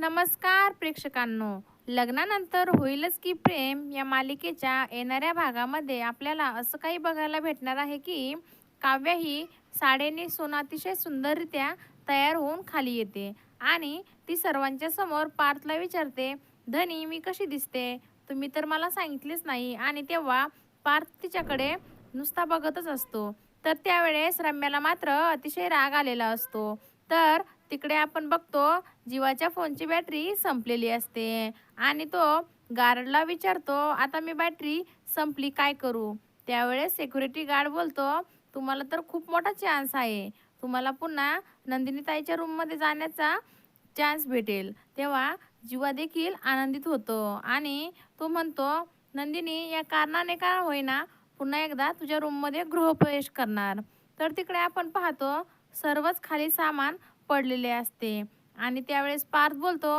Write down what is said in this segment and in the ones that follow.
नमस्कार प्रेक्षकांनो. लग्नानंतर होईलच की प्रेम या मालिकेच्या येणाऱ्या भागामध्ये आपल्याला असं काही बघायला भेटणार आहे की काव्या ही साडी नेसून अतिशय सुंदररित्या तयार होऊन खाली येते आणि ती सर्वांच्या समोर पार्थला विचारते, धनी मी कशी दिसते, तुम्ही तर मला सांगितलेच नाही. आणि तेव्हा पार्थ तिच्याकडे नुसता बघतच असतो. तर त्यावेळेस रम्याला मात्र अतिशय राग आलेला असतो. तर तिकडे आपण बघतो जीवाच्या फोनची बॅटरी संपलेली असते आणि तो गार्डला विचारतो, आता मी बॅटरी संपली काय करू. त्यावेळेस सिक्युरिटी गार्ड बोलतो, तुम्हाला तर खूप मोठा चान्स आहे, तुम्हाला पुन्हा नंदिनी ताईच्या रूममध्ये जाण्याचा चान्स भेटेल. तेव्हा जीवा देखील आनंदित होतो आणि तो म्हणतो, नंदिनी या कारणाने का होईना पुन्हा एकदा तुझ्या रूममध्ये गृहप्रवेश करणार. तर तिकडे आपण पाहतो सर्वच खाली सामान पडलेले असते आणि त्यावेळेस पार्थ बोलतो,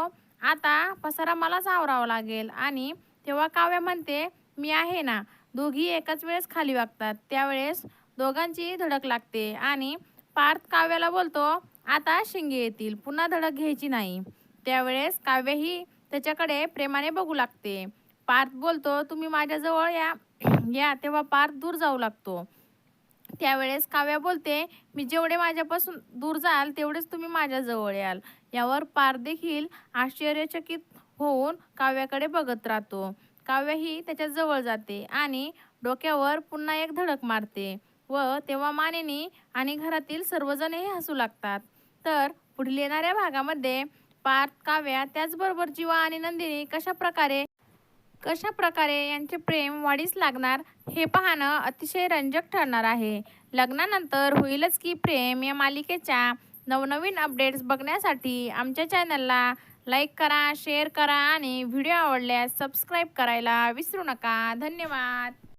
आता पसारा मलाच आवरावा लागेल. आणि तेव्हा काव्या म्हणते, मी आहे ना. दोघी एकाच वेळेस खाली वागतात. त्यावेळेस दोघांची धडक लागते आणि पार्थ काव्याला बोलतो, आता शिंगे येतील, पुन्हा धडक घ्यायची नाही. त्यावेळेस काव्य ही त्याच्याकडे प्रेमाने बघू लागते. पार्थ बोलतो, तुम्ही माझ्याजवळ या या. तेव्हा पार्थ दूर जाऊ लागतो. त्यावेळेस काव्या बोलते, मी जेवढे माझ्यापासून दूर जाल तेवढेच तुम्ही माझ्याजवळ याल. यावर पार्थ देखील आश्चर्यचकित होऊन काव्याकडे बघत राहतो. काव्य ही त्याच्या जवळ जाते आणि डोक्यावर पुन्हा एक धडक मारते व तेव्हा मानिनी आणि घरातील सर्वजणही हसू लागतात. तर पुढील येणाऱ्या भागामध्ये पार्थ, काव्या त्याचबरोबर जीवा आणि नंदिनी कशा प्रकारे यांचे प्रेम वाढीस लागणार हे पाहणं अतिशय रंजक ठरणार आहे. लग्नानंतर होईलच की प्रेम या मालिकेच्या नवनवीन अपडेट्स बघण्यासाठी आमच्या चॅनलला लाईक करा, शेअर करा आणि व्हिडिओ आवडल्यास सबस्क्राईब करायला विसरू नका. धन्यवाद.